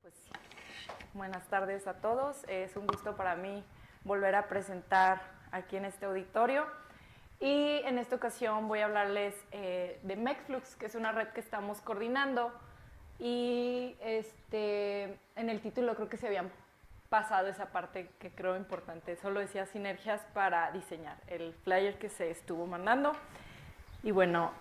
Pues, buenas tardes a todos. Es un gusto para mí volver a presentar aquí en este auditorio. Y en esta ocasión voy a hablarles de MECFlux, que es una red que estamos coordinando. Y en el título creo que se habían pasado esa parte que creo importante. Solo decía sinergias para diseñar, el flyer que se estuvo mandando. Y bueno,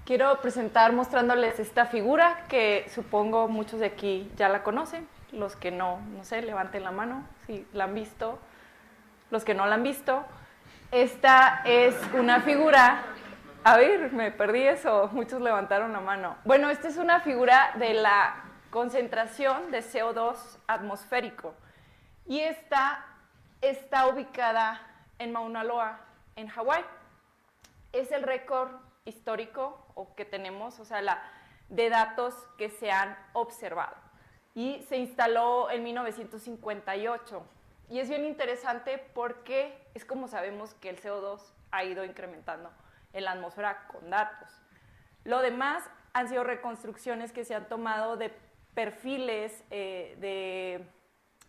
quiero presentar mostrándoles esta figura que supongo muchos de aquí ya la conocen. Los que no sé, levanten la mano si la han visto. Los que no la han visto. Esta es una figura, a ver, me perdí eso, muchos levantaron la mano. Bueno, esta es una figura de la concentración de CO2 atmosférico y esta está ubicada en Mauna Loa, en Hawái. Es el récord histórico o que tenemos, o sea, de datos que se han observado. Y se instaló en 1958. Y es bien interesante porque es como sabemos que el CO2 ha ido incrementando en la atmósfera con datos. Lo demás han sido reconstrucciones que se han tomado de perfiles de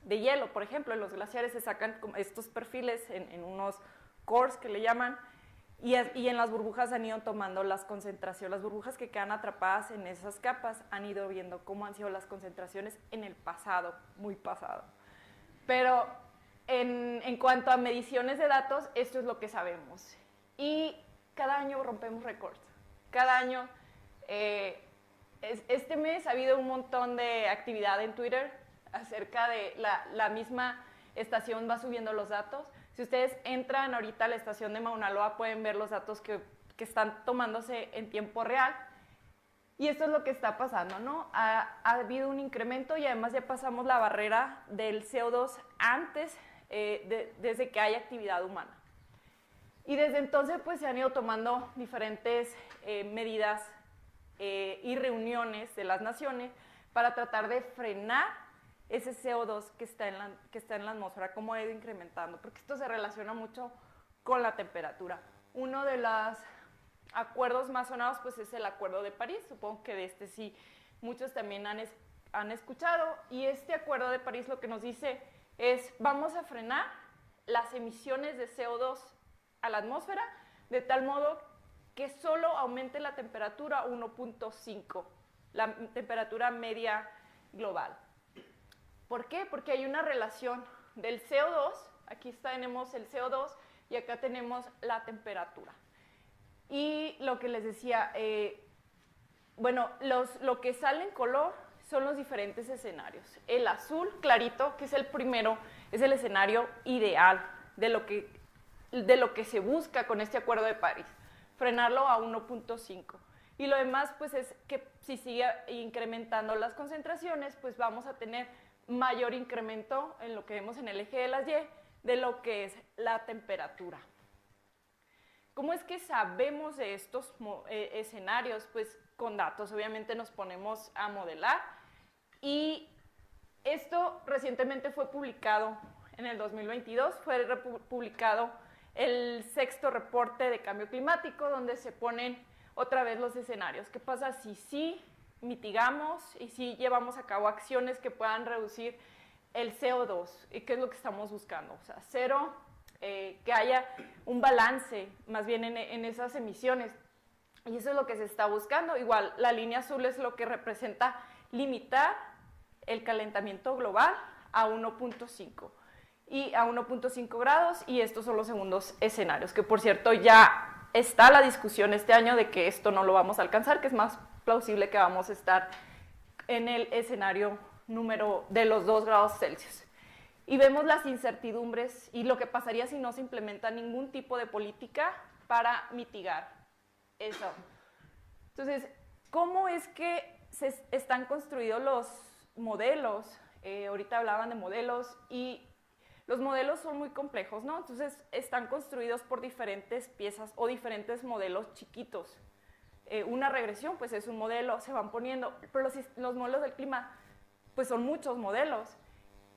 hielo, por ejemplo, en los glaciares se sacan estos perfiles en unos cores que le llaman, y en las burbujas han ido tomando las concentraciones, las burbujas que quedan atrapadas en esas capas han ido viendo cómo han sido las concentraciones en el pasado, muy pasado. Pero en cuanto a mediciones de datos, esto es lo que sabemos. Y cada año rompemos récords. Cada año, este mes ha habido un montón de actividad en Twitter acerca de la misma estación va subiendo los datos. Si ustedes entran ahorita a la estación de Mauna Loa, pueden ver los datos que están tomándose en tiempo real. Y esto es lo que está pasando, ¿no? Ha habido un incremento y además ya pasamos la barrera del CO2 antes, desde que hay actividad humana. Y desde entonces pues se han ido tomando diferentes medidas y reuniones de las naciones para tratar de frenar ese CO2 que está en la atmósfera, cómo ha ido incrementando, porque esto se relaciona mucho con la temperatura. Uno de los acuerdos más sonados pues es el Acuerdo de París, supongo que de este sí muchos también han escuchado, y este Acuerdo de París lo que nos dice es vamos a frenar las emisiones de CO2 a la atmósfera de tal modo que solo aumente la temperatura 1.5, la temperatura media global. ¿Por qué? Porque hay una relación del CO2, aquí tenemos el CO2 y acá tenemos la temperatura. Y lo que les decía, bueno, lo que sale en color son los diferentes escenarios. El azul clarito, que es el primero, es el escenario ideal de lo que se busca con este Acuerdo de París, frenarlo a 1.5. Y lo demás, pues, es que si sigue incrementando las concentraciones, pues vamos a tener mayor incremento en lo que vemos en el eje de las Y, de lo que es la temperatura. ¿Cómo es que sabemos de estos escenarios? Pues con datos, obviamente nos ponemos a modelar, y esto recientemente fue publicado en el 2022, fue publicado el 6º reporte de cambio climático, donde se ponen otra vez los escenarios. ¿Qué pasa si sí mitigamos y si llevamos a cabo acciones que puedan reducir el CO2? ¿Y qué es lo que estamos buscando? O sea, cero, que haya un balance más bien en esas emisiones. Y eso es lo que se está buscando. Igual, la línea azul es lo que representa limitar el calentamiento global a 1.5 y a 1.5 grados, y estos son los segundos escenarios, que por cierto ya está la discusión este año de que esto no lo vamos a alcanzar, que es más plausible que vamos a estar en el escenario número de los 2 grados Celsius. Y vemos las incertidumbres y lo que pasaría si no se implementa ningún tipo de política para mitigar eso. Entonces, ¿cómo es que están construidos los modelos? Ahorita hablaban de modelos y los modelos son muy complejos, ¿no? Entonces, están construidos por diferentes piezas o diferentes modelos chiquitos. Una regresión, pues es un modelo, se van poniendo, pero los modelos del clima, pues son muchos modelos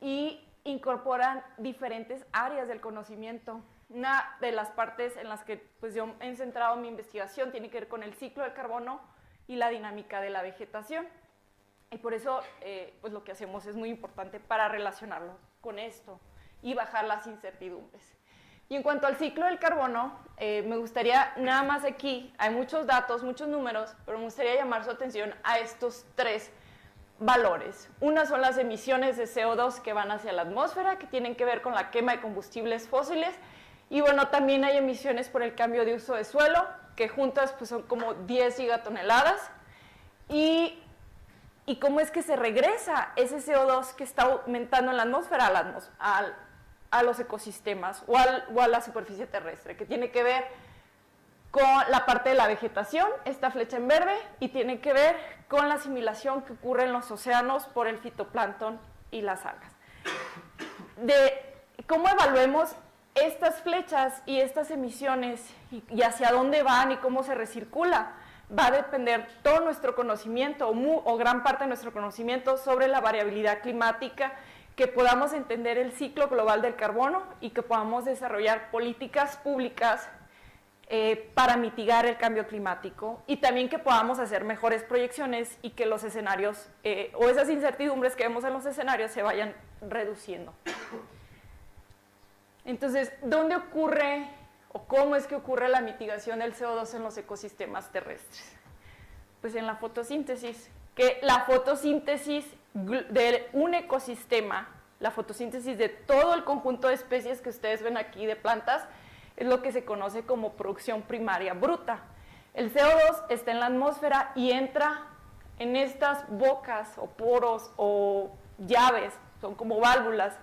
y incorporan diferentes áreas del conocimiento. Una de las partes en las que pues, yo he centrado mi investigación tiene que ver con el ciclo del carbono y la dinámica de la vegetación. Y por eso, pues lo que hacemos es muy importante para relacionarlo con esto y bajar las incertidumbres. Y en cuanto al ciclo del carbono, me gustaría nada más aquí, hay muchos datos, muchos números, pero me gustaría llamar su atención a estos 3 valores. Una son las emisiones de CO2 que van hacia la atmósfera, que tienen que ver con la quema de combustibles fósiles, y bueno, también hay emisiones por el cambio de uso de suelo, que juntas pues son como 10 gigatoneladas, y cómo es que se regresa ese CO2 que está aumentando en la atmósfera a los ecosistemas o a la superficie terrestre, que tiene que ver con la parte de la vegetación, esta flecha en verde, y tiene que ver con la asimilación que ocurre en los océanos por el fitoplancton y las algas. De cómo evaluemos estas flechas y estas emisiones y hacia dónde van y cómo se recircula, va a depender todo nuestro conocimiento o gran parte de nuestro conocimiento sobre la variabilidad climática, que podamos entender el ciclo global del carbono y que podamos desarrollar políticas públicas para mitigar el cambio climático, y también que podamos hacer mejores proyecciones y que los escenarios o esas incertidumbres que vemos en los escenarios se vayan reduciendo. Entonces, ¿dónde ocurre o cómo es que ocurre la mitigación del CO2 en los ecosistemas terrestres? Pues en la fotosíntesis, que la fotosíntesis de un ecosistema, la fotosíntesis de todo el conjunto de especies que ustedes ven aquí de plantas, es lo que se conoce como producción primaria bruta. El CO2 está en la atmósfera y entra en estas bocas o poros o llaves, son como válvulas,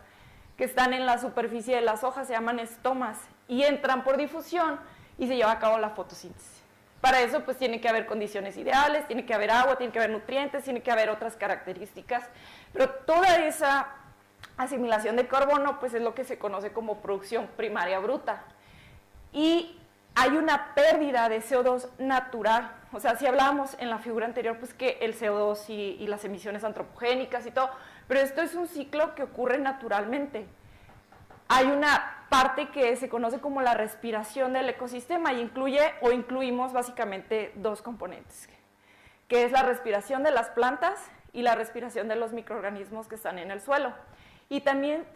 que están en la superficie de las hojas, se llaman estomas, y entran por difusión y se lleva a cabo la fotosíntesis. Para eso pues tiene que haber condiciones ideales, tiene que haber agua, tiene que haber nutrientes, tiene que haber otras características, pero toda esa asimilación de carbono pues es lo que se conoce como producción primaria bruta. Y hay una pérdida de CO2 natural, o sea, si hablábamos en la figura anterior pues que el CO2 y las emisiones antropogénicas y todo, pero esto es un ciclo que ocurre naturalmente. Hay una parte que se conoce como la respiración del ecosistema y incluimos básicamente 2 componentes, que es la respiración de las plantas y la respiración de los microorganismos que están en el suelo. Y también,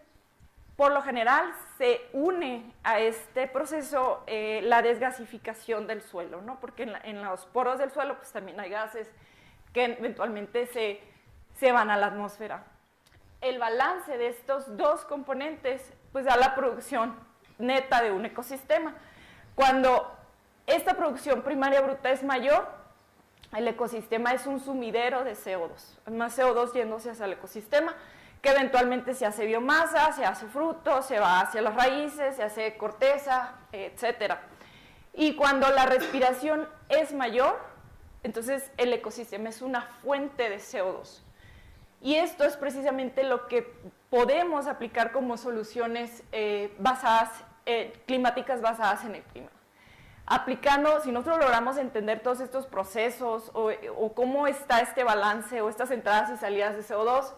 por lo general, se une a este proceso la desgasificación del suelo, ¿no? Porque en los poros del suelo pues también hay gases que eventualmente se van a la atmósfera. El balance de estos 2 componentes pues da la producción neta de un ecosistema. Cuando esta producción primaria bruta es mayor, el ecosistema es un sumidero de CO2, más CO2 yéndose hacia el ecosistema, que eventualmente se hace biomasa, se hace fruto, se va hacia las raíces, se hace corteza, etc. Y cuando la respiración es mayor, entonces el ecosistema es una fuente de CO2. Y esto es precisamente lo que podemos aplicar como soluciones climáticas basadas en el clima. Aplicando, si nosotros logramos entender todos estos procesos o cómo está este balance o estas entradas y salidas de CO2,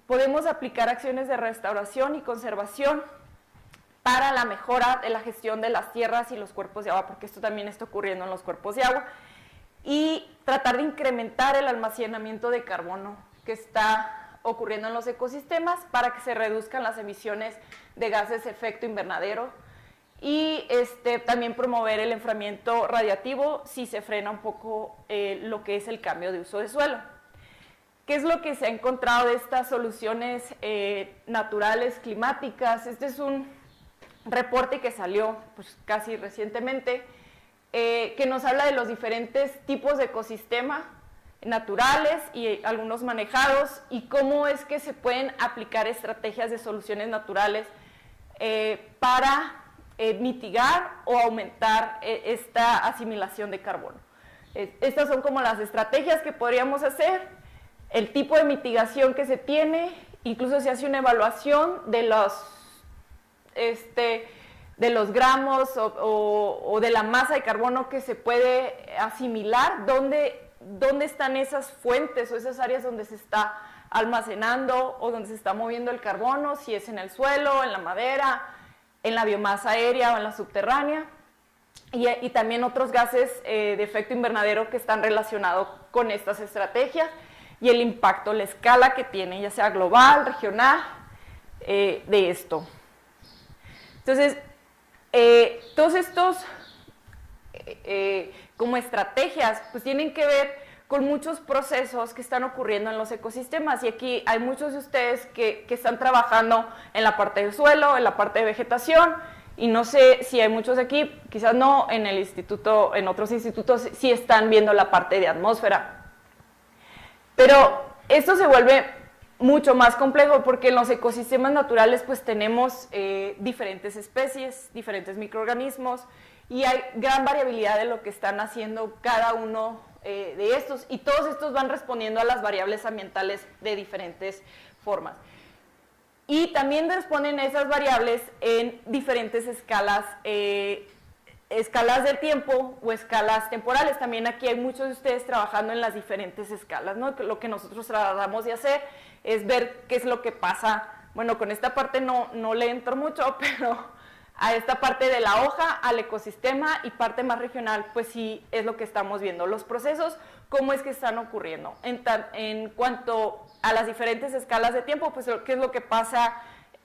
podemos aplicar acciones de restauración y conservación para la mejora de la gestión de las tierras y los cuerpos de agua, porque esto también está ocurriendo en los cuerpos de agua, y tratar de incrementar el almacenamiento de carbono que está ocurriendo en los ecosistemas para que se reduzcan las emisiones de gases de efecto invernadero y también promover el enfriamiento radiativo si se frena un poco lo que es el cambio de uso de suelo. ¿Qué es lo que se ha encontrado de estas soluciones naturales climáticas? Este es un reporte que salió pues, casi recientemente, que nos habla de los diferentes tipos de ecosistemas naturales y algunos manejados y cómo es que se pueden aplicar estrategias de soluciones naturales para mitigar o aumentar esta asimilación de carbono. Estas son como las estrategias que podríamos hacer, el tipo de mitigación que se tiene, incluso se hace una evaluación de los gramos o de la masa de carbono que se puede asimilar, dónde están esas fuentes o esas áreas donde se está almacenando o donde se está moviendo el carbono, si es en el suelo, en la madera, en la biomasa aérea o en la subterránea. y también otros gases de efecto invernadero que están relacionados con estas estrategias y el impacto, la escala que tiene, ya sea global, regional, de esto. Entonces, todos estos como estrategias pues tienen que ver con muchos procesos que están ocurriendo en los ecosistemas, y aquí hay muchos de ustedes que están trabajando en la parte del suelo, en la parte de vegetación, y no sé si hay muchos aquí, quizás no, en el instituto, en otros institutos sí están viendo la parte de atmósfera. Pero esto se vuelve mucho más complejo porque en los ecosistemas naturales pues tenemos diferentes especies, diferentes microorganismos, y hay gran variabilidad de lo que están haciendo cada uno de estos, y todos estos van respondiendo a las variables ambientales de diferentes formas. Y también responden esas variables en diferentes escalas, escalas del tiempo o escalas temporales. También aquí hay muchos de ustedes trabajando en las diferentes escalas, ¿no? Lo que nosotros tratamos de hacer es ver qué es lo que pasa. Bueno, con esta parte no le entro mucho, pero a esta parte de la hoja, al ecosistema, y parte más regional, pues sí es lo que estamos viendo. Los procesos, cómo es que están ocurriendo. En cuanto a las diferentes escalas de tiempo, pues qué es lo que pasa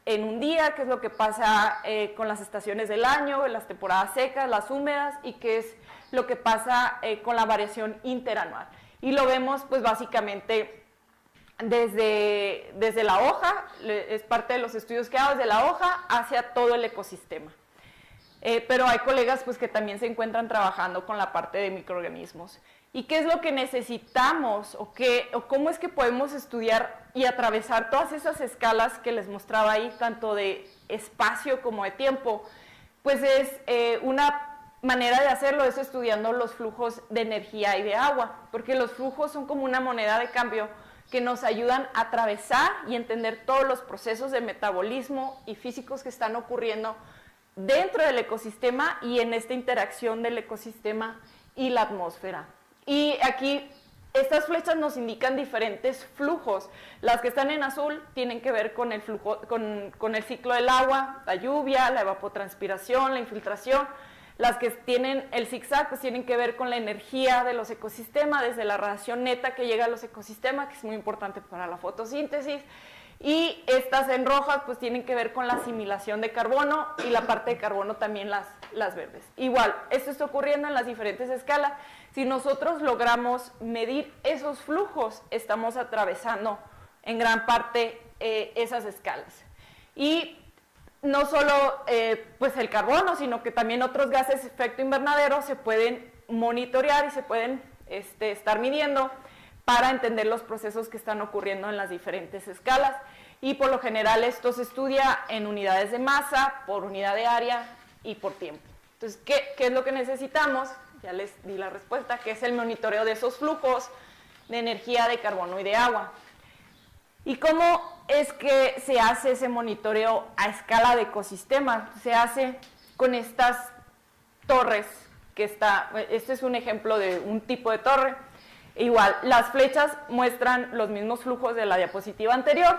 en un día, qué es lo que pasa con las estaciones del año, las temporadas secas, las húmedas, y qué es lo que pasa con la variación interanual. Y lo vemos pues básicamente desde la hoja, es parte de los estudios que hago, desde la hoja hacia todo el ecosistema. Pero hay colegas pues que también se encuentran trabajando con la parte de microorganismos. ¿Y qué es lo que necesitamos o cómo es que podemos estudiar y atravesar todas esas escalas que les mostraba ahí, tanto de espacio como de tiempo? Pues es una manera de hacerlo es estudiando los flujos de energía y de agua, porque los flujos son como una moneda de cambio que nos ayudan a atravesar y entender todos los procesos de metabolismo y físicos que están ocurriendo dentro del ecosistema y en esta interacción del ecosistema y la atmósfera. Y aquí estas flechas nos indican diferentes flujos. Las que están en azul tienen que ver con el flujo, con el ciclo del agua, la lluvia, la evapotranspiración, la infiltración. Las que tienen el zigzag pues tienen que ver con la energía de los ecosistemas, desde la radiación neta que llega a los ecosistemas, que es muy importante para la fotosíntesis. Y estas en rojas pues tienen que ver con la asimilación de carbono, y la parte de carbono también las verdes. Igual, esto está ocurriendo en las diferentes escalas. Si nosotros logramos medir esos flujos, estamos atravesando en gran parte esas escalas. Y no solo pues el carbono, sino que también otros gases de efecto invernadero se pueden monitorear y se pueden estar midiendo para entender los procesos que están ocurriendo en las diferentes escalas. Y por lo general esto se estudia en unidades de masa, por unidad de área y por tiempo. Entonces, ¿qué es lo que necesitamos? Ya les di la respuesta, que es el monitoreo de esos flujos de energía, de carbono y de agua. ¿Y cómo es que se hace ese monitoreo a escala de ecosistema? Se hace con estas torres que este es un ejemplo de un tipo de torre. Igual, las flechas muestran los mismos flujos de la diapositiva anterior,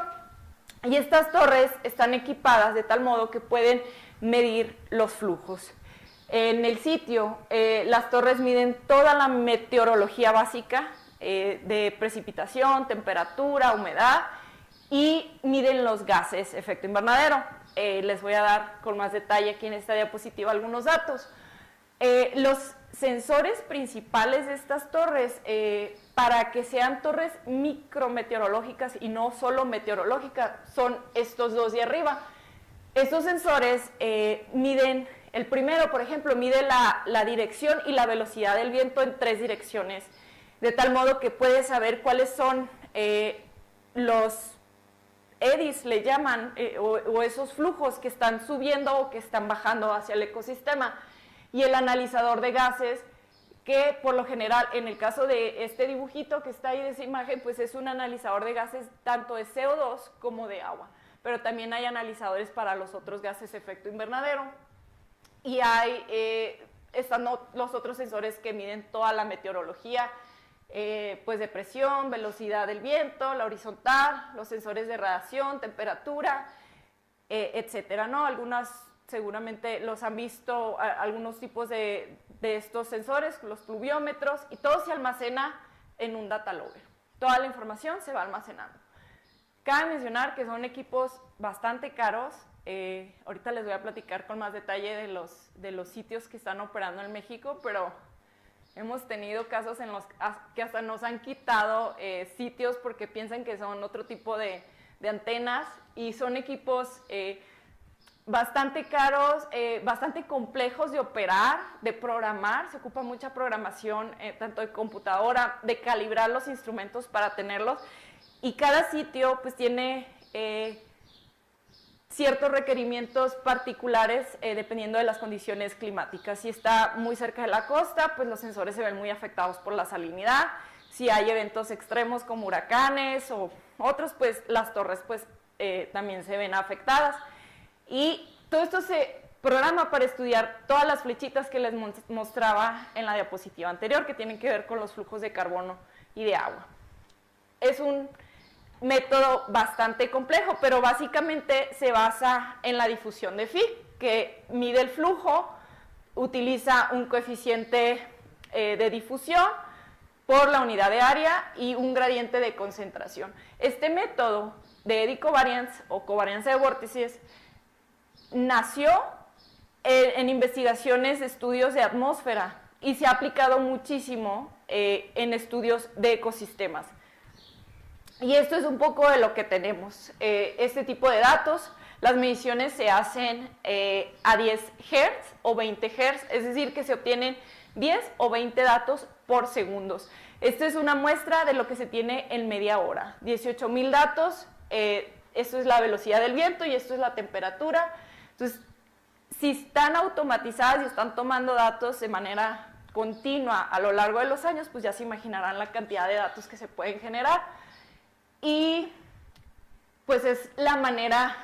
y estas torres están equipadas de tal modo que pueden medir los flujos. En el sitio, las torres miden toda la meteorología básica, de precipitación, temperatura, humedad, y miden los gases efecto invernadero. Les voy a dar con más detalle aquí en esta diapositiva algunos datos. Los sensores principales de estas torres, para que sean torres micrometeorológicas y no solo meteorológicas, son estos dos de arriba. Estos sensores miden, el primero, por ejemplo, mide la dirección y la velocidad del viento en 3 direcciones, de tal modo que puede saber cuáles son los eddies, le llaman, o esos flujos que están subiendo o que están bajando hacia el ecosistema. Y el analizador de gases, que por lo general, en el caso de este dibujito que está ahí de esa imagen, pues es un analizador de gases tanto de CO2 como de agua. Pero también hay analizadores para los otros gases de efecto invernadero. Y están los otros sensores que miden toda la meteorología, pues de presión, velocidad del viento, la horizontal, los sensores de radiación, temperatura, etcétera, ¿no? Algunos seguramente los han visto algunos tipos de estos sensores, los pluviómetros, y todo se almacena en un data logger. Toda la información se va almacenando. Cabe mencionar que son equipos bastante caros. Ahorita les voy a platicar con más detalle de los sitios que están operando en México, pero hemos tenido casos en los que hasta nos han quitado sitios porque piensan que son otro tipo de antenas, y son equipos bastante caros, bastante complejos de operar, de programar. Se ocupa mucha programación, tanto de computadora, de calibrar los instrumentos para tenerlos, y cada sitio pues tiene ciertos requerimientos particulares dependiendo de las condiciones climáticas. Si está muy cerca de la costa, pues los sensores se ven muy afectados por la salinidad. Si hay eventos extremos como huracanes o otros, pues las torres pues también se ven afectadas. Y todo esto se programa para estudiar todas las flechitas que les mostraba en la diapositiva anterior, que tienen que ver con los flujos de carbono y de agua. Es un método bastante complejo, pero básicamente se basa en la difusión de Fick, que mide el flujo, utiliza un coeficiente de difusión por la unidad de área y un gradiente de concentración. Este método de eddy covariance o covarianza de vórtices nació en investigaciones de estudios de atmósfera y se ha aplicado muchísimo en estudios de ecosistemas. Y esto es un poco de lo que tenemos. Este tipo de datos, las mediciones se hacen a 10 Hz o 20 Hz, es decir, que se obtienen 10 o 20 datos por segundos. Esta es una muestra de lo que se tiene en media hora. 18,000 datos, esto es la velocidad del viento y esto es la temperatura. Entonces, si están automatizadas y están tomando datos de manera continua a lo largo de los años, pues ya se imaginarán la cantidad de datos que se pueden generar. Y pues es la manera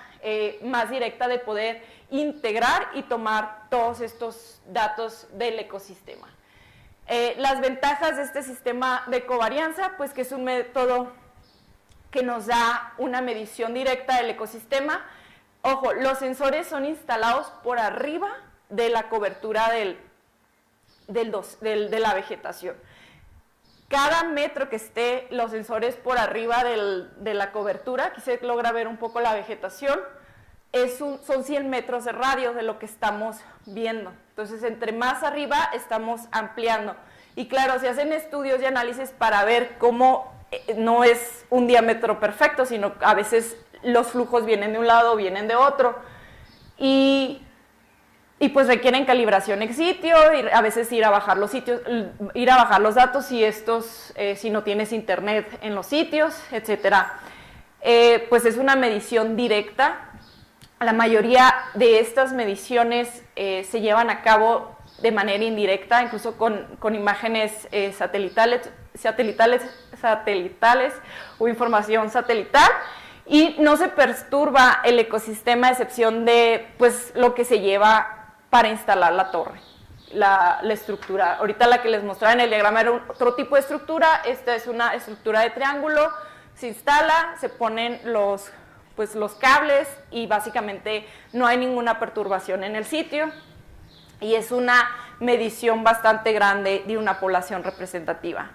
más directa de poder integrar y tomar todos estos datos del ecosistema. Las ventajas de este sistema de covarianza, pues que es un método que nos da una medición directa del ecosistema. Ojo, los sensores son instalados por arriba de la cobertura de la vegetación. Cada metro que esté los sensores por arriba de la cobertura, aquí se logra ver un poco la vegetación, son 100 metros de radio de lo que estamos viendo. Entonces, entre más arriba estamos ampliando. Y claro, se hacen estudios y análisis para ver cómo no es un diámetro perfecto, sino a veces los flujos vienen de un lado o vienen de otro. Y pues requieren calibración ex sitio, y a veces ir a bajar los datos si no tienes internet en los sitios, etcétera. Pues es una medición directa. La mayoría de estas mediciones se llevan a cabo de manera indirecta, incluso con imágenes satelitales o información satelital, y no se perturba el ecosistema a excepción de pues, lo que se lleva para instalar la torre, la estructura. Ahorita la que les mostraba en el diagrama era otro tipo de estructura. Esta es una estructura de triángulo, se instala, se ponen los cables y básicamente no hay ninguna perturbación en el sitio, y es una medición bastante grande de una población representativa.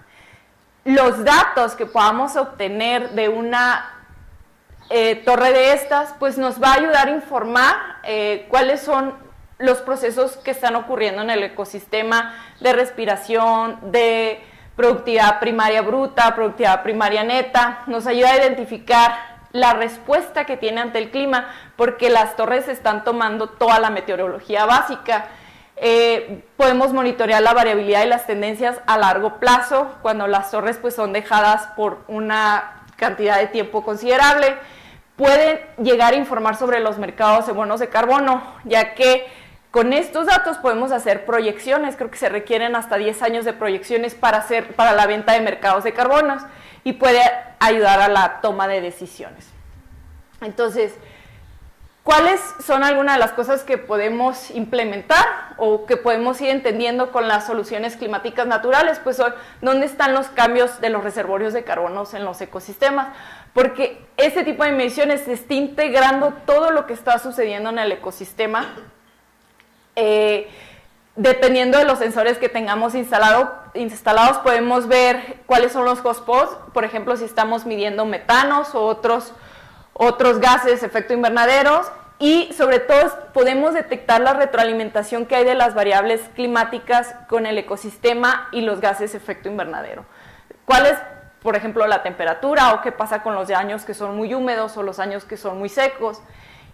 Los datos que podamos obtener de una torre de estas, pues nos va a ayudar a informar cuáles son los procesos que están ocurriendo en el ecosistema de respiración, de productividad primaria bruta, productividad primaria neta. Nos ayuda a identificar la respuesta que tiene ante el clima, porque las torres están tomando toda la meteorología básica. Podemos monitorear la variabilidad y las tendencias a largo plazo cuando las torres pues, son dejadas por una cantidad de tiempo considerable. Pueden llegar a informar sobre los mercados de bonos de carbono, ya que con estos datos podemos hacer proyecciones. Creo que se requieren hasta 10 años de proyecciones para la venta de mercados de carbonos, y puede ayudar a la toma de decisiones. Entonces, ¿cuáles son algunas de las cosas que podemos implementar o que podemos ir entendiendo con las soluciones climáticas naturales? Pues ¿dónde están los cambios de los reservorios de carbonos en los ecosistemas? Porque este tipo de mediciones se está integrando todo lo que está sucediendo en el ecosistema Dependiendo de los sensores que tengamos instalados, podemos ver cuáles son los hotspots, por ejemplo, si estamos midiendo metanos o otros gases de efecto invernadero, y sobre todo podemos detectar la retroalimentación que hay de las variables climáticas con el ecosistema y los gases de efecto invernadero. ¿Cuál es, por ejemplo, la temperatura o qué pasa con los años que son muy húmedos o los años que son muy secos?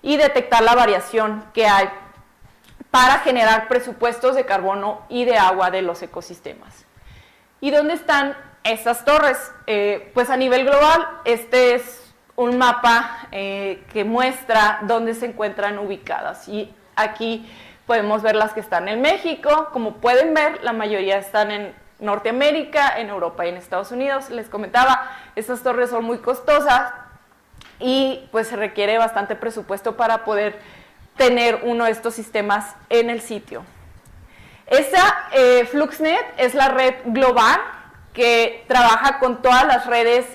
Y detectar la variación que hay para generar presupuestos de carbono y de agua de los ecosistemas. ¿Y dónde están estas torres? Pues a nivel global, este es un mapa que muestra dónde se encuentran ubicadas. Y aquí podemos ver las que están en México. Como pueden ver, la mayoría están en Norteamérica, en Europa y en Estados Unidos. Les comentaba, estas torres son muy costosas y pues se requiere bastante presupuesto para poder tener uno de estos sistemas en el sitio. Esta FluxNet es la red global que trabaja con todas las redes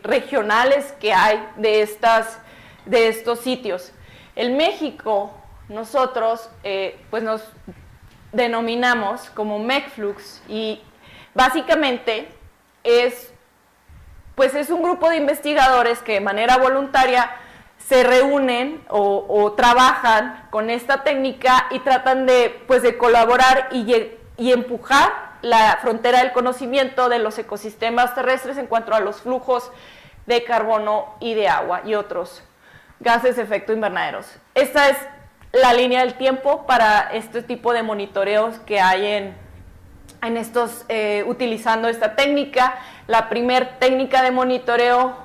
regionales que hay de estos sitios. En México, nosotros pues nos denominamos como MECFlux y básicamente es un grupo de investigadores que de manera voluntaria se reúnen o trabajan con esta técnica y tratan de colaborar y empujar la frontera del conocimiento de los ecosistemas terrestres en cuanto a los flujos de carbono y de agua y otros gases de efecto invernaderos. Esta es la línea del tiempo para este tipo de monitoreos que hay en estos, utilizando esta técnica. La primer técnica de monitoreo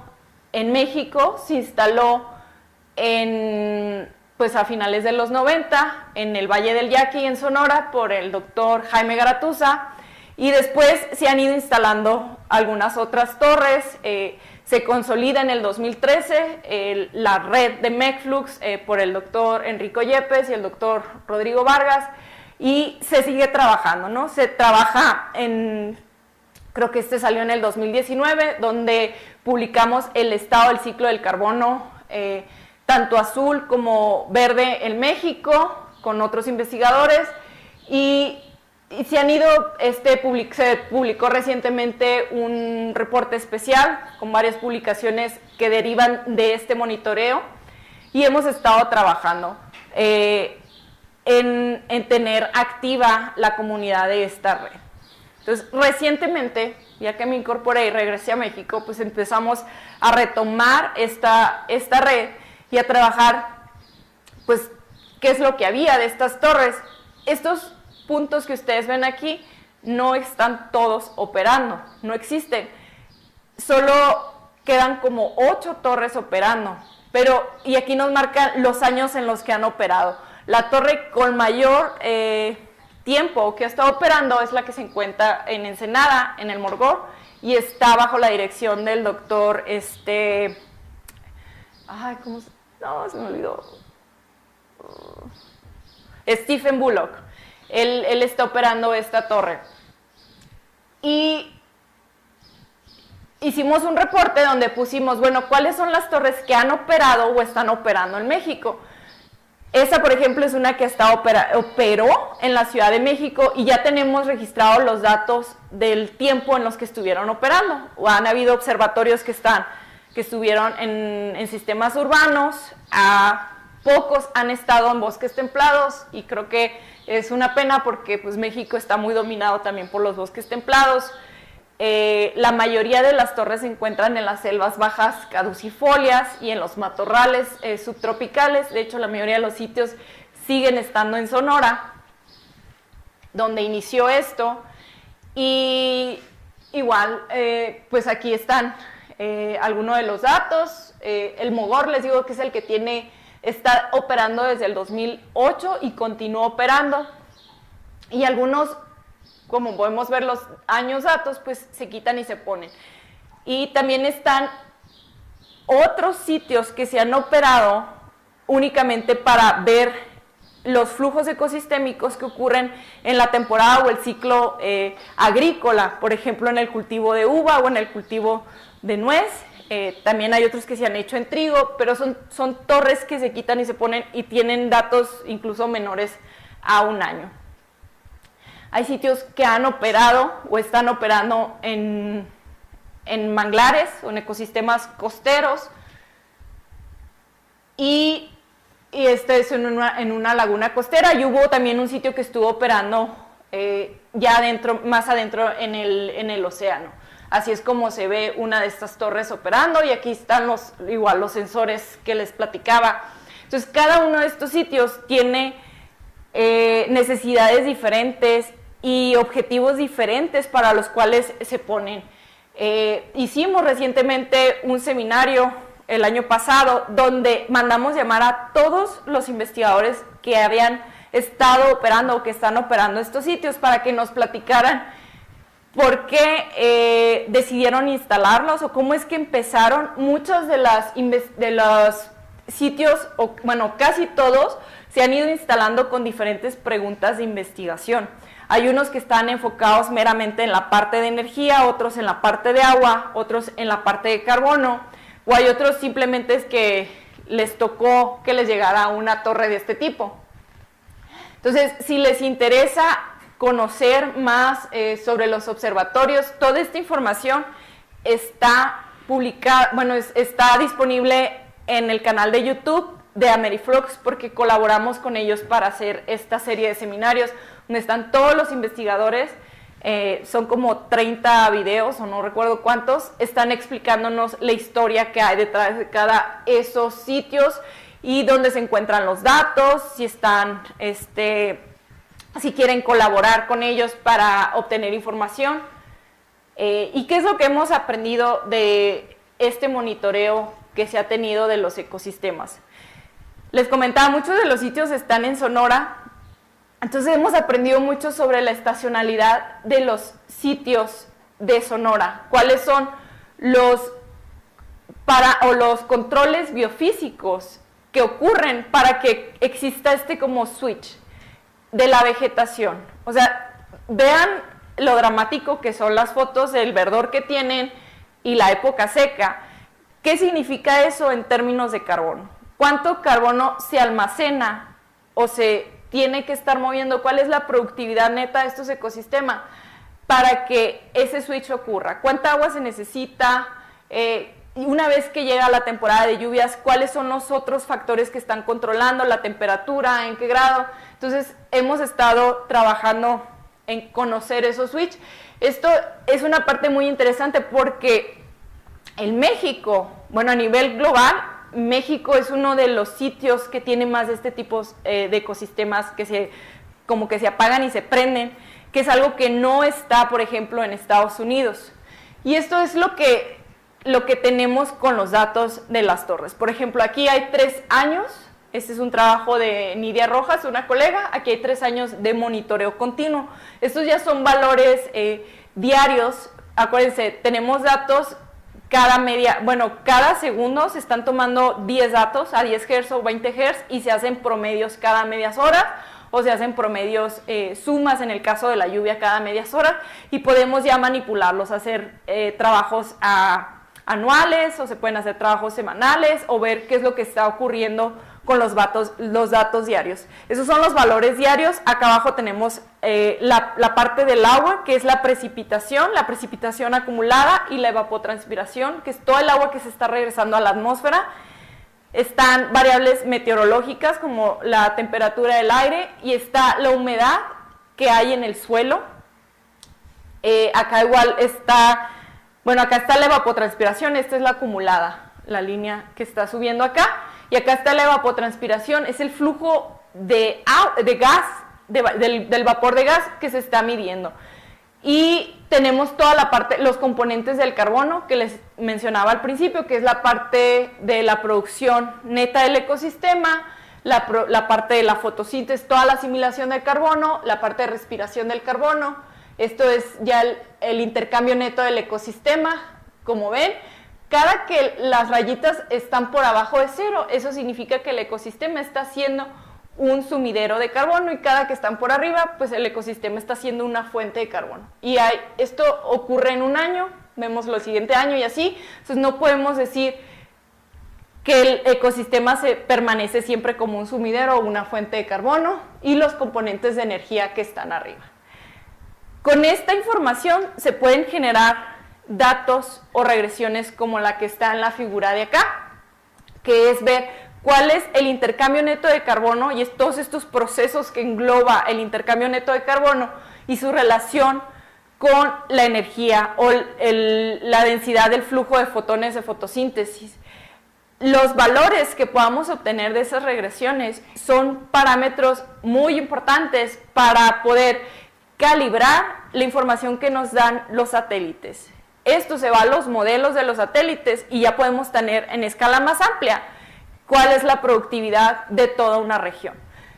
en México se instaló a finales de los 90 en el Valle del Yaqui, en Sonora, por el doctor Jaime Garatuza, y después se han ido instalando algunas otras torres. Se consolida en el 2013 la red de MECFlux por el doctor Enrico Yepes y el doctor Rodrigo Vargas, y se sigue trabajando, ¿no? Se trabaja creo que este salió en el 2019, donde publicamos el estado del ciclo del carbono, tanto azul como verde en México, con otros investigadores, y se publicó recientemente un reporte especial con varias publicaciones que derivan de este monitoreo, y hemos estado trabajando en tener activa la comunidad de esta red. Entonces, recientemente, ya que me incorporé y regresé a México, pues empezamos a retomar esta red y a trabajar, pues, qué es lo que había de estas torres. Estos puntos que ustedes ven aquí no están todos operando, no existen. Solo quedan como 8 torres operando, y aquí nos marcan los años en los que han operado. La torre con mayor tiempo que ha estado operando es la que se encuentra en Ensenada, en el Morgó, y está bajo la dirección del doctor, se me olvidó, Stephen Bullock. Él está operando esta torre. Y hicimos un reporte donde pusimos, ¿cuáles son las torres que han operado o están operando en México? Esta, por ejemplo, es una que operó en la Ciudad de México, y ya tenemos registrados los datos del tiempo en los que estuvieron operando. Han habido observatorios que estuvieron en sistemas urbanos, pocos han estado en bosques templados, y creo que es una pena porque pues, México está muy dominado también por los bosques templados. La mayoría de las torres se encuentran en las selvas bajas caducifolias y en los matorrales subtropicales. De hecho, la mayoría de los sitios siguen estando en Sonora, donde inició esto. Y igual, pues aquí están algunos de los datos. El Mogor, les digo que es el que está operando desde el 2008 y continúa operando. Y algunos, como podemos ver los años datos, pues se quitan y se ponen. Y también están otros sitios que se han operado únicamente para ver los flujos ecosistémicos que ocurren en la temporada o el ciclo agrícola, por ejemplo en el cultivo de uva o en el cultivo de nuez. También hay otros que se han hecho en trigo, pero son torres que se quitan y se ponen y tienen datos incluso menores a un año. Hay sitios que han operado o están operando en manglares o en ecosistemas costeros, y este es en una laguna costera, y hubo también un sitio que estuvo operando ya adentro, más adentro en el océano. Así es como se ve una de estas torres operando, y aquí están igual los sensores que les platicaba. Entonces, cada uno de estos sitios tiene necesidades diferentes y objetivos diferentes para los cuales se ponen. Hicimos recientemente un seminario el año pasado donde mandamos llamar a todos los investigadores que habían estado operando o que están operando estos sitios para que nos platicaran por qué decidieron instalarlos o cómo es que empezaron. Muchos de los sitios, o bueno, casi todos, se han ido instalando con diferentes preguntas de investigación. Hay unos que están enfocados meramente en la parte de energía, otros en la parte de agua, otros en la parte de carbono, o hay otros simplemente es que les tocó que les llegara una torre de este tipo. Entonces, si les interesa conocer más sobre los observatorios, toda esta información está publicada, bueno, está disponible en el canal de YouTube de Ameriflux, porque colaboramos con ellos para hacer esta serie de seminarios donde están todos los investigadores. Son como 30 videos o no recuerdo cuántos, están explicándonos la historia que hay detrás de cada esos sitios y dónde se encuentran los datos, si están, si quieren colaborar con ellos para obtener información, y qué es lo que hemos aprendido de este monitoreo que se ha tenido de los ecosistemas. Les comentaba, muchos de los sitios están en Sonora. Entonces hemos aprendido mucho sobre la estacionalidad de los sitios de Sonora, cuáles son los controles biofísicos que ocurren para que exista como switch de la vegetación. O sea, vean lo dramático que son las fotos, el verdor que tienen y la época seca. ¿Qué significa eso en términos de carbono? ¿Cuánto carbono se almacena o se tiene que estar moviendo? ¿Cuál es la productividad neta de estos ecosistemas para que ese switch ocurra? ¿Cuánta agua se necesita? Y una vez que llega la temporada de lluvias, ¿cuáles son los otros factores que están controlando la temperatura? ¿En qué grado? Entonces, hemos estado trabajando en conocer esos switch. Esto es una parte muy interesante porque en México, bueno, a nivel global, México es uno de los sitios que tiene más de este tipo de ecosistemas que como que se apagan y se prenden, que es algo que no está, por ejemplo, en Estados Unidos. Y esto es lo que tenemos con los datos de las torres. Por ejemplo, aquí hay 3 años, este es un trabajo de Nidia Rojas, una colega, aquí hay 3 años de monitoreo continuo. Estos ya son valores diarios. Acuérdense, tenemos datos cada segundo se están tomando 10 datos a 10 Hz o 20 Hz y se hacen promedios cada medias horas, o se hacen promedios sumas en el caso de la lluvia cada medias horas, y podemos ya manipularlos, hacer trabajos anuales, o se pueden hacer trabajos semanales, o ver qué es lo que está ocurriendo con los datos diarios. Esos son los valores diarios. Acá abajo tenemos la parte del agua, que es la precipitación acumulada, y la evapotranspiración, que es todo el agua que se está regresando a la atmósfera. Están variables meteorológicas como la temperatura del aire, y está la humedad que hay en el suelo. Acá igual está, bueno, acá está la evapotranspiración, esta es la acumulada, la línea que está subiendo acá. Y acá está la evapotranspiración, es el flujo de gas, del vapor de gas que se está midiendo. Y tenemos toda la parte, los componentes del carbono que les mencionaba al principio, que es la parte de la producción neta del ecosistema, la parte de la fotosíntesis, toda la asimilación del carbono, la parte de respiración del carbono. Esto es ya el intercambio neto del ecosistema, como ven. Cada que las rayitas están por abajo de 0, eso significa que el ecosistema está siendo un sumidero de carbono, y cada que están por arriba, pues el ecosistema está siendo una fuente de carbono. Y esto ocurre en un año, vemos lo siguiente año y así. Entonces no podemos decir que el ecosistema permanece siempre como un sumidero o una fuente de carbono, y los componentes de energía que están arriba. Con esta información se pueden generar datos o regresiones como la que está en la figura de acá, que es ver cuál es el intercambio neto de carbono y todos estos procesos que engloba el intercambio neto de carbono y su relación con la energía o la densidad del flujo de fotones de fotosíntesis. Los valores que podamos obtener de esas regresiones son parámetros muy importantes para poder calibrar la información que nos dan los satélites. Esto se va a los modelos de los satélites y ya podemos tener en escala más amplia cuál es la productividad de toda una región.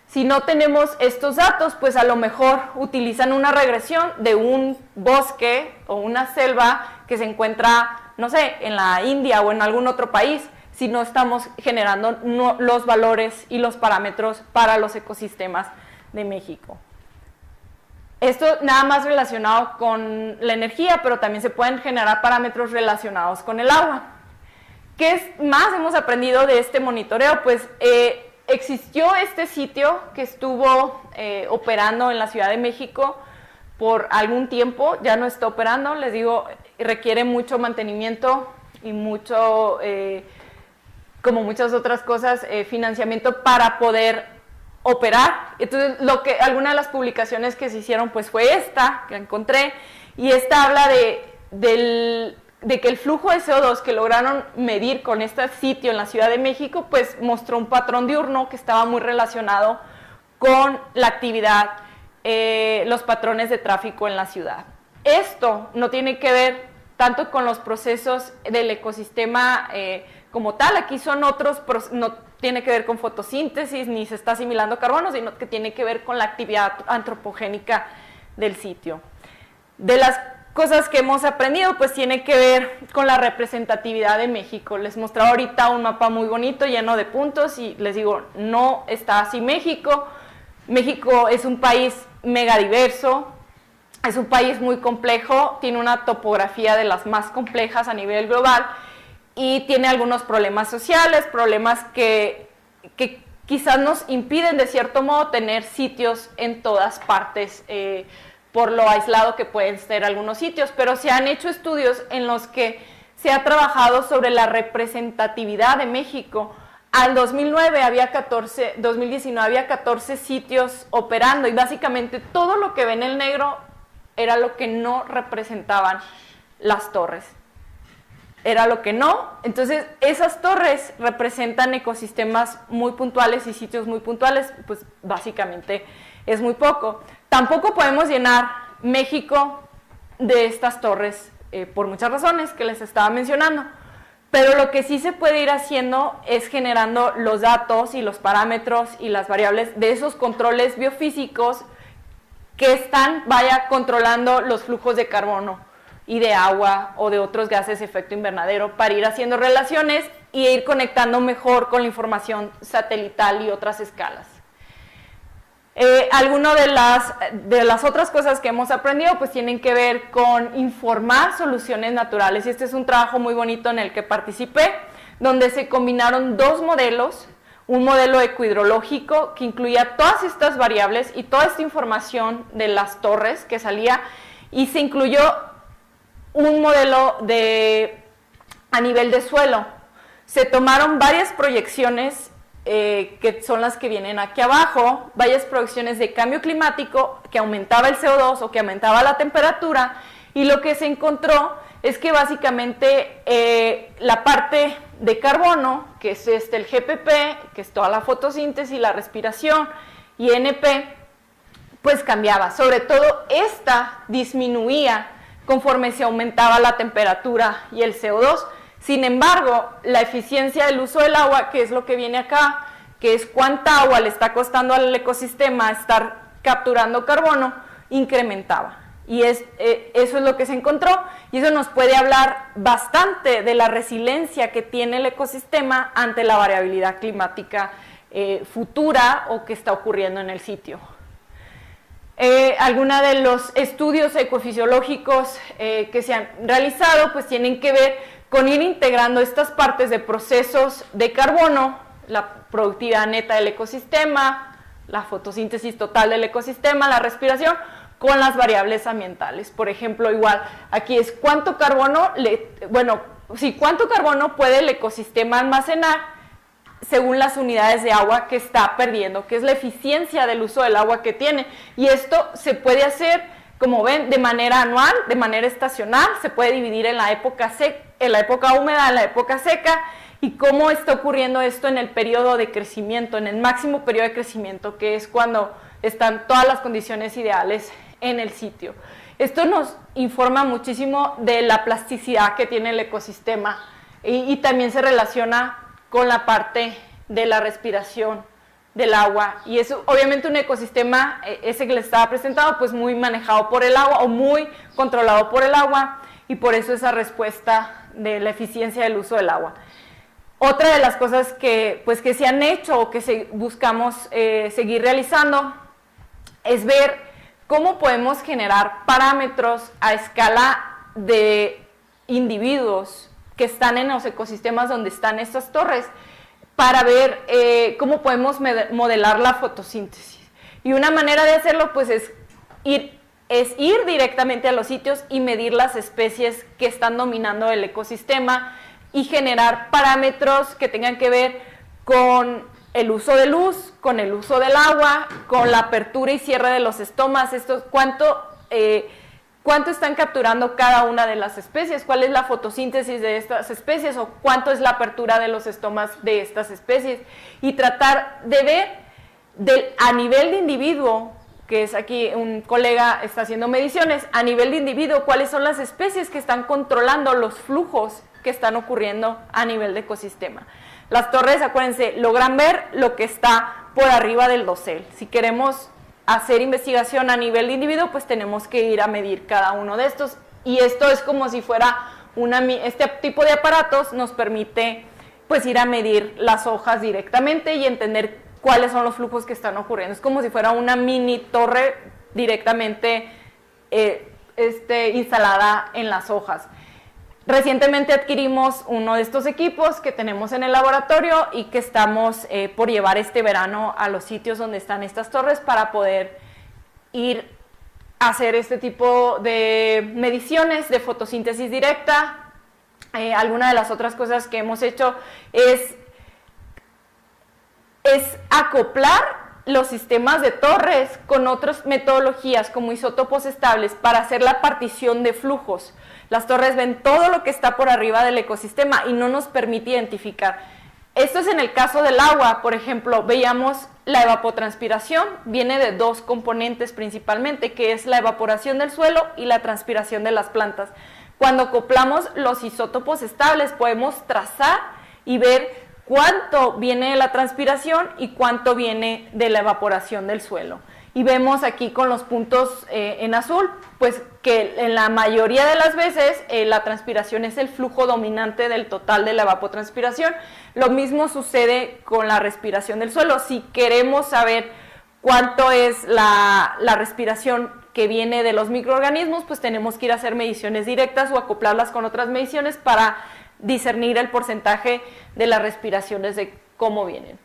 Si no tenemos estos datos, pues a lo mejor utilizan una regresión de un bosque o una selva que se encuentra, no sé, en la India o en algún otro país, si no estamos generando los valores y los parámetros para los ecosistemas de México. Esto nada más relacionado con la energía, pero también se pueden generar parámetros relacionados con el agua. ¿Qué más hemos aprendido de este monitoreo? Pues existió este sitio que estuvo operando en la Ciudad de México por algún tiempo, ya no está operando, les digo, requiere mucho mantenimiento y mucho, como muchas otras cosas, financiamiento para poder operar. Entonces, algunas de las publicaciones que se hicieron pues fue esta, que encontré, y esta habla de que el flujo de CO2 que lograron medir con este sitio en la Ciudad de México, pues mostró un patrón diurno que estaba muy relacionado con la actividad, los patrones de tráfico en la ciudad. Esto no tiene que ver tanto con los procesos del ecosistema como tal, aquí son otros, no tiene que ver con fotosíntesis ni se está asimilando carbono, sino que tiene que ver con la actividad antropogénica del sitio. De las cosas que hemos aprendido, pues tiene que ver con la representatividad de México. Les mostraba ahorita un mapa muy bonito, lleno de puntos, y les digo, no está así México. México es un país megadiverso, es un país muy complejo, tiene una topografía de las más complejas a nivel global, y tiene algunos problemas sociales, problemas que quizás nos impiden de cierto modo tener sitios en todas partes, por lo aislado que pueden ser algunos sitios, pero se han hecho estudios en los que se ha trabajado sobre la representatividad de México. Al 2019 había 14 sitios operando, y básicamente todo lo que ven en negro era lo que no representaban las torres. Era lo que no. Entonces, esas torres representan ecosistemas muy puntuales y sitios muy puntuales, pues básicamente es muy poco. Tampoco podemos llenar México de estas torres por muchas razones que les estaba mencionando, pero lo que sí se puede ir haciendo es generando los datos y los parámetros y las variables de esos controles biofísicos que están, controlando los flujos de carbono y de agua o de otros gases de efecto invernadero, para ir haciendo relaciones y ir conectando mejor con la información satelital y otras escalas. Algunas de las otras cosas que hemos aprendido pues tienen que ver con informar soluciones naturales, y este es un trabajo muy bonito en el que participé, donde se combinaron dos modelos, un modelo ecohidrológico que incluía todas estas variables y toda esta información de las torres que salía, y se incluyó un modelo a nivel de suelo. Se tomaron varias proyecciones que son las que vienen aquí abajo, varias proyecciones de cambio climático que aumentaba el CO2 o que aumentaba la temperatura, y lo que se encontró es que básicamente la parte de carbono, que es el GPP, que es toda la fotosíntesis, la respiración, y NP, pues cambiaba. Sobre todo esta disminuía conforme se aumentaba la temperatura y el CO2. Sin embargo, la eficiencia del uso del agua, que es lo que viene acá, que es cuánta agua le está costando al ecosistema estar capturando carbono, incrementaba. Y eso es lo que se encontró, y eso nos puede hablar bastante de la resiliencia que tiene el ecosistema ante la variabilidad climática futura o que está ocurriendo en el sitio. Algunos de los estudios ecofisiológicos que se han realizado pues tienen que ver con ir integrando estas partes de procesos de carbono, la productividad neta del ecosistema, la fotosíntesis total del ecosistema, la respiración, con las variables ambientales. Por ejemplo, igual, aquí es cuánto carbono, cuánto carbono puede el ecosistema almacenar según las unidades de agua que está perdiendo, que es la eficiencia del uso del agua que tiene. Y esto se puede hacer, como ven, de manera anual, de manera estacional, se puede dividir en la época húmeda, en la época seca, y cómo está ocurriendo esto en el periodo de crecimiento, en el máximo periodo de crecimiento, que es cuando están todas las condiciones ideales en el sitio. Esto nos informa muchísimo de la plasticidad que tiene el ecosistema y también se relaciona con la parte de la respiración del agua, y es obviamente un ecosistema, ese que les estaba presentado, pues muy manejado por el agua o muy controlado por el agua, y por eso esa respuesta de la eficiencia del uso del agua. Otra de las cosas que se han hecho o que buscamos seguir realizando es ver cómo podemos generar parámetros a escala de individuos que están en los ecosistemas donde están estas torres, para ver cómo podemos modelar la fotosíntesis. Y una manera de hacerlo pues es ir directamente a los sitios y medir las especies que están dominando el ecosistema y generar parámetros que tengan que ver con el uso de luz, con el uso del agua, con la apertura y cierre de los estomas, cuánto están capturando cada una de las especies, cuál es la fotosíntesis de estas especies o cuánto es la apertura de los estomas de estas especies, y tratar de ver a nivel de individuo, que es aquí un colega está haciendo mediciones, a nivel de individuo cuáles son las especies que están controlando los flujos que están ocurriendo a nivel de ecosistema. Las torres, acuérdense, logran ver lo que está por arriba del dosel. Si queremos hacer investigación a nivel de individuo, pues tenemos que ir a medir cada uno de estos, y esto es como si fuera este tipo de aparatos nos permite pues ir a medir las hojas directamente y entender cuáles son los flujos que están ocurriendo. Es como si fuera una mini torre directamente instalada en las hojas. Recientemente adquirimos uno de estos equipos que tenemos en el laboratorio y que estamos por llevar este verano a los sitios donde están estas torres para poder ir a hacer este tipo de mediciones de fotosíntesis directa. Alguna de las otras cosas que hemos hecho es acoplar los sistemas de torres con otras metodologías como isótopos estables para hacer la partición de flujos. Las torres ven todo lo que está por arriba del ecosistema y no nos permite identificar. Esto es en el caso del agua, por ejemplo, veíamos la evapotranspiración, viene de dos componentes principalmente, que es la evaporación del suelo y la transpiración de las plantas. Cuando acoplamos los isótopos estables podemos trazar y ver cuánto viene de la transpiración y cuánto viene de la evaporación del suelo. Y vemos aquí con los puntos en azul, pues que en la mayoría de las veces la transpiración es el flujo dominante del total de la evapotranspiración. Lo mismo sucede con la respiración del suelo. Si queremos saber cuánto es la respiración que viene de los microorganismos, pues tenemos que ir a hacer mediciones directas o acoplarlas con otras mediciones para discernir el porcentaje de las respiraciones de cómo vienen.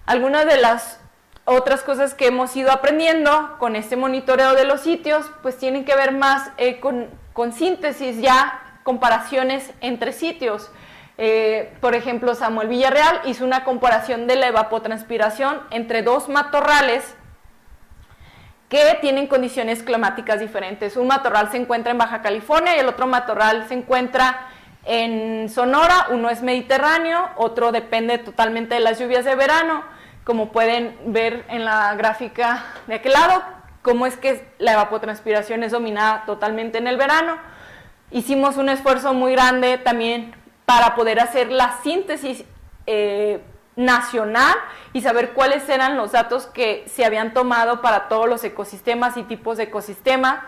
Algunas de las otras cosas que hemos ido aprendiendo con este monitoreo de los sitios, pues tienen que ver más con síntesis, ya comparaciones entre sitios. Por ejemplo, Samuel Villarreal hizo una comparación de la evapotranspiración entre dos matorrales que tienen condiciones climáticas diferentes. Un matorral se encuentra en Baja California y el otro matorral se encuentra en Sonora. Uno es mediterráneo, otro depende totalmente de las lluvias de verano. Como pueden ver en la gráfica de aquel lado, cómo es que la evapotranspiración es dominada totalmente en el verano. Hicimos un esfuerzo muy grande también para poder hacer la síntesis nacional y saber cuáles eran los datos que se habían tomado para todos los ecosistemas y tipos de ecosistema.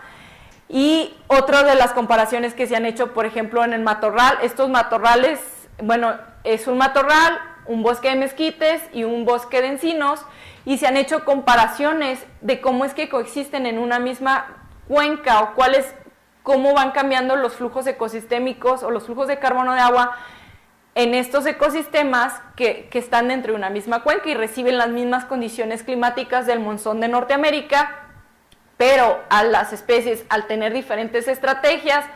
Y otra de las comparaciones que se han hecho, por ejemplo, en el matorral, estos matorrales, bueno, es un matorral, un bosque de mezquites y un bosque de encinos, y se han hecho comparaciones de cómo es que coexisten en una misma cuenca o cómo van cambiando los flujos ecosistémicos o los flujos de carbono de agua en estos ecosistemas que están dentro de una misma cuenca y reciben las mismas condiciones climáticas del monzón de Norteamérica, pero a las especies, al tener diferentes estrategias,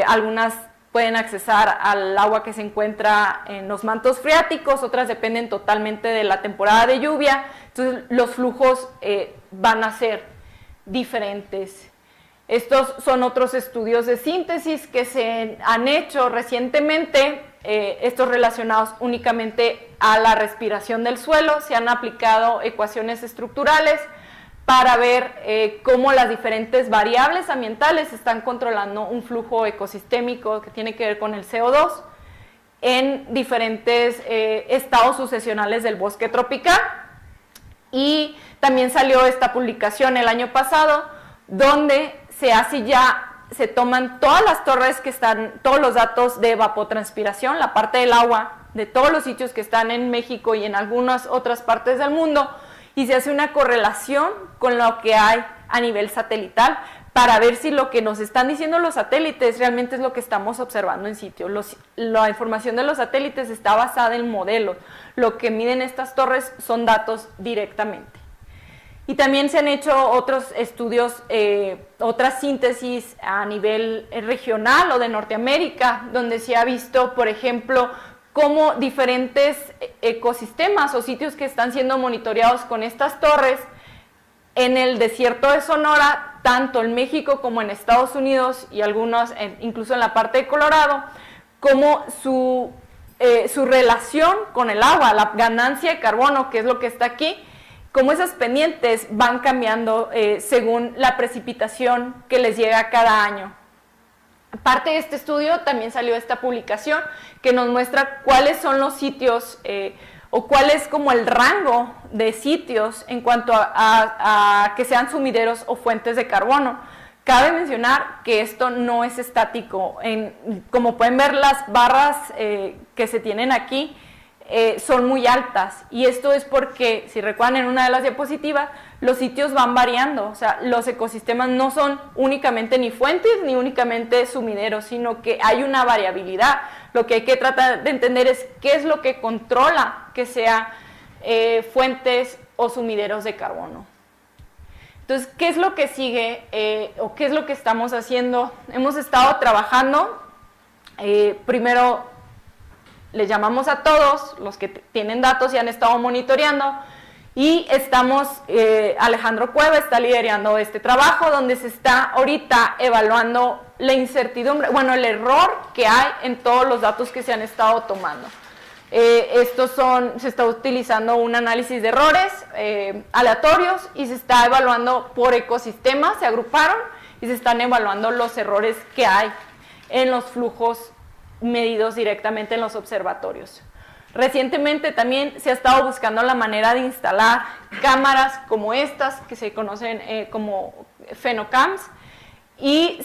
algunas pueden accesar al agua que se encuentra en los mantos freáticos, otras dependen totalmente de la temporada de lluvia, entonces los flujos van a ser diferentes. Estos son otros estudios de síntesis que se han hecho recientemente, estos relacionados únicamente a la respiración del suelo. Se han aplicado ecuaciones estructurales para ver cómo las diferentes variables ambientales están controlando un flujo ecosistémico que tiene que ver con el CO2 en diferentes estados sucesionales del bosque tropical. Y también salió esta publicación el año pasado, donde se toman todas las torres que están, todos los datos de evapotranspiración, la parte del agua, de todos los sitios que están en México y en algunas otras partes del mundo, y se hace una correlación con lo que hay a nivel satelital para ver si lo que nos están diciendo los satélites realmente es lo que estamos observando en sitio. La información de los satélites está basada en modelos. Lo que miden estas torres son datos directamente. Y también se han hecho otros estudios, otras síntesis a nivel regional o de Norteamérica, donde se ha visto, por ejemplo, cómo diferentes ecosistemas o sitios que están siendo monitoreados con estas torres en el desierto de Sonora, tanto en México como en Estados Unidos y algunos incluso en la parte de Colorado, como su relación con el agua, la ganancia de carbono, que es lo que está aquí, cómo esas pendientes van cambiando según la precipitación que les llega cada año. Parte de este estudio también salió esta publicación que nos muestra cuáles son los sitios o cuál es como el rango de sitios en cuanto a que sean sumideros o fuentes de carbono. Cabe mencionar que esto no es estático. Como pueden ver, las barras que se tienen aquí son muy altas, y esto es porque, si recuerdan en una de las diapositivas, los sitios van variando, o sea, los ecosistemas no son únicamente ni fuentes ni únicamente sumideros, sino que hay una variabilidad. Lo que hay que tratar de entender es qué es lo que controla que sea fuentes o sumideros de carbono. Entonces, ¿qué es lo que sigue o qué es lo que estamos haciendo? Hemos estado trabajando, primero les llamamos a todos los que tienen datos y han estado monitoreando, y Alejandro Cueva está liderando este trabajo donde se está ahorita evaluando la incertidumbre, bueno, el error que hay en todos los datos que se han estado tomando. Se está utilizando un análisis de errores aleatorios y se está evaluando por ecosistemas, se agruparon y se están evaluando los errores que hay en los flujos medidos directamente en los observatorios. Recientemente también se ha estado buscando la manera de instalar cámaras como estas, que se conocen como Fenocams, y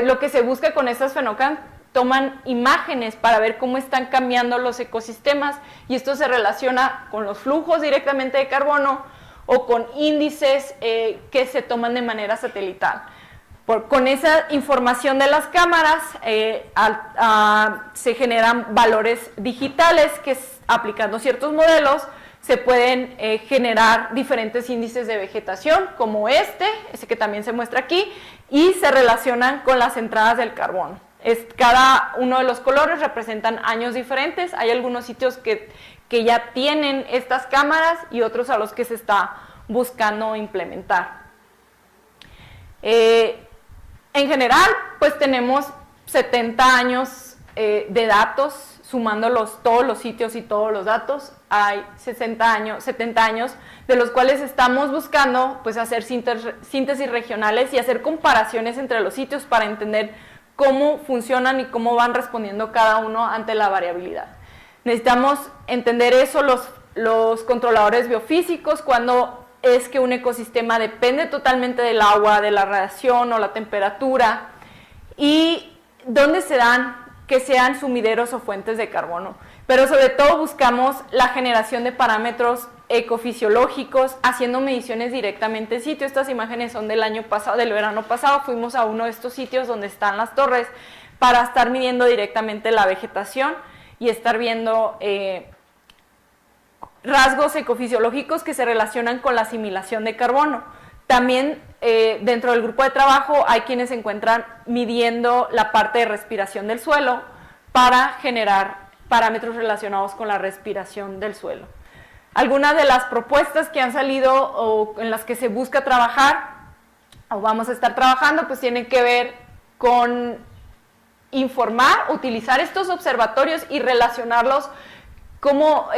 lo que se busca con estas Fenocams, toman imágenes para ver cómo están cambiando los ecosistemas, y esto se relaciona con los flujos directamente de carbono o con índices que se toman de manera satelital. Con esa información de las cámaras se generan valores digitales que, aplicando ciertos modelos, se pueden generar diferentes índices de vegetación, como ese que también se muestra aquí, y se relacionan con las entradas del carbono. Cada uno de los colores representan años diferentes. Hay algunos sitios que ya tienen estas cámaras y otros a los que se está buscando implementar. En general, pues tenemos 70 años de datos, sumando todos los sitios y todos los datos. Hay 70 años, de los cuales estamos buscando pues hacer síntesis regionales y hacer comparaciones entre los sitios para entender cómo funcionan y cómo van respondiendo cada uno ante la variabilidad. Necesitamos entender eso, los controladores biofísicos, cuando es que un ecosistema depende totalmente del agua, de la radiación o la temperatura, y dónde se dan que sean sumideros o fuentes de carbono. Pero sobre todo buscamos la generación de parámetros ecofisiológicos, haciendo mediciones directamente en sitio. Estas imágenes son del año pasado, del verano pasado. Fuimos a uno de estos sitios donde están las torres para estar midiendo directamente la vegetación y estar viendo rasgos ecofisiológicos que se relacionan con la asimilación de carbono. También dentro del grupo de trabajo hay quienes se encuentran midiendo la parte de respiración del suelo para generar parámetros relacionados con la respiración del suelo. Algunas de las propuestas que han salido o en las que se busca trabajar o vamos a estar trabajando pues tienen que ver con informar, utilizar estos observatorios y relacionarlos como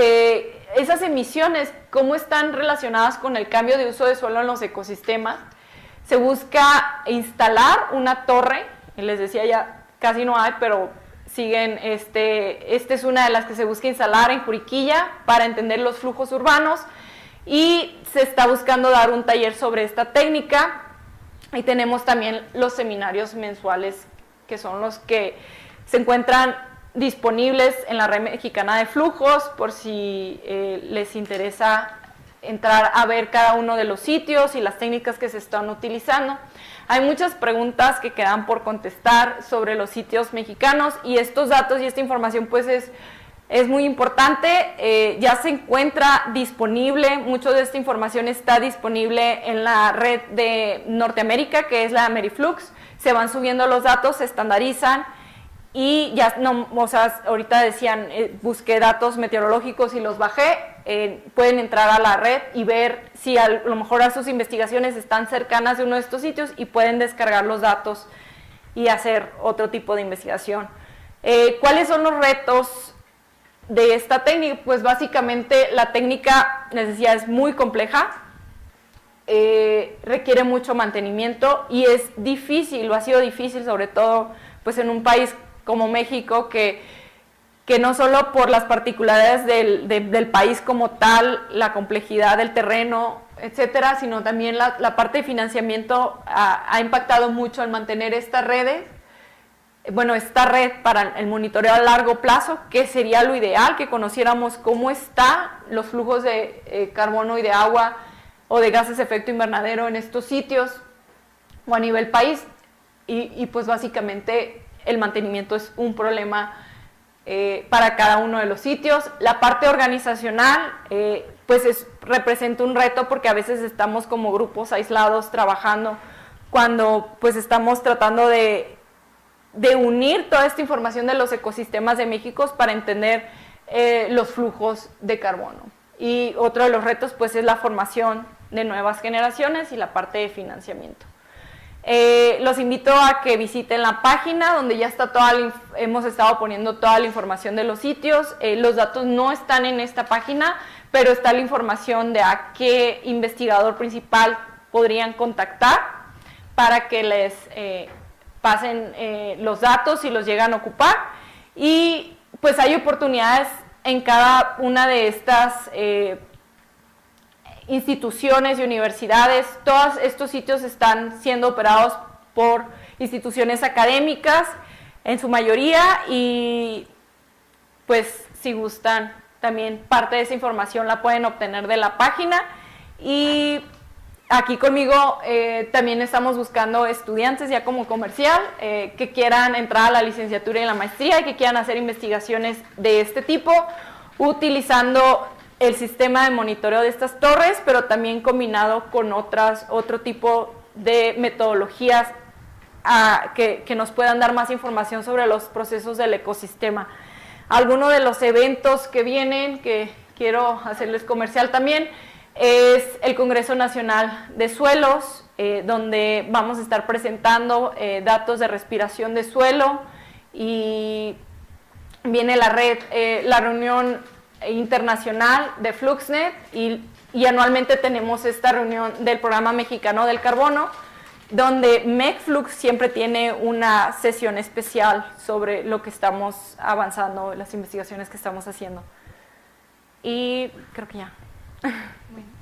esas emisiones, cómo están relacionadas con el cambio de uso de suelo en los ecosistemas. Se busca instalar una torre, y les decía ya casi no hay, pero siguen, esta es una de las que se busca instalar en Juriquilla para entender los flujos urbanos, y se está buscando dar un taller sobre esta técnica, y tenemos también los seminarios mensuales, que son los que se encuentran disponibles en la Red Mexicana de Flujos, por si les interesa entrar a ver cada uno de los sitios y las técnicas que se están utilizando. Hay muchas preguntas que quedan por contestar sobre los sitios mexicanos, y estos datos y esta información pues es muy importante. Ya se encuentra disponible, mucho de esta información está disponible en la red de Norteamérica, que es la Ameriflux. Se van subiendo los datos, se estandarizan, y ya no, o sea, ahorita decían, busqué datos meteorológicos y los bajé. Pueden entrar a la red y ver si a lo mejor a sus investigaciones están cercanas de uno de estos sitios, y pueden descargar los datos y hacer otro tipo de investigación. ¿Cuáles son los retos de esta técnica? Pues básicamente la técnica, les decía, es muy compleja, requiere mucho mantenimiento y es difícil, lo ha sido difícil sobre todo pues en un país como México, que no solo por las particularidades del país como tal, la complejidad del terreno, etcétera, sino también la parte de financiamiento ha impactado mucho en mantener estas redes. Bueno, esta red para el monitoreo a largo plazo, que sería lo ideal, que conociéramos cómo están los flujos de carbono y de agua o de gases de efecto invernadero en estos sitios o a nivel país, y pues básicamente el mantenimiento es un problema para cada uno de los sitios. La parte organizacional pues representa un reto, porque a veces estamos como grupos aislados trabajando cuando pues estamos tratando de unir toda esta información de los ecosistemas de México para entender los flujos de carbono. Y otro de los retos pues es la formación de nuevas generaciones y la parte de financiamiento. Los invito a que visiten la página donde ya está hemos estado poniendo toda la información de los sitios. Los datos no están en esta página, pero está la información de a qué investigador principal podrían contactar para que les pasen los datos si los llegan a ocupar. Y pues hay oportunidades en cada una de estas instituciones y universidades. Todos estos sitios están siendo operados por instituciones académicas en su mayoría, y pues si gustan también parte de esa información la pueden obtener de la página. Y aquí conmigo también estamos buscando estudiantes ya como comercial que quieran entrar a la licenciatura y la maestría y que quieran hacer investigaciones de este tipo utilizando el sistema de monitoreo de estas torres, pero también combinado con otro tipo de metodologías que nos puedan dar más información sobre los procesos del ecosistema. Algunos de los eventos que vienen, que quiero hacerles comercial también, es el Congreso Nacional de Suelos, donde vamos a estar presentando datos de respiración de suelo, y viene la reunión internacional de FluxNet, y anualmente tenemos esta reunión del Programa Mexicano del Carbono, donde MECFlux siempre tiene una sesión especial sobre lo que estamos avanzando, las investigaciones que estamos haciendo. Y creo que ya. Bueno.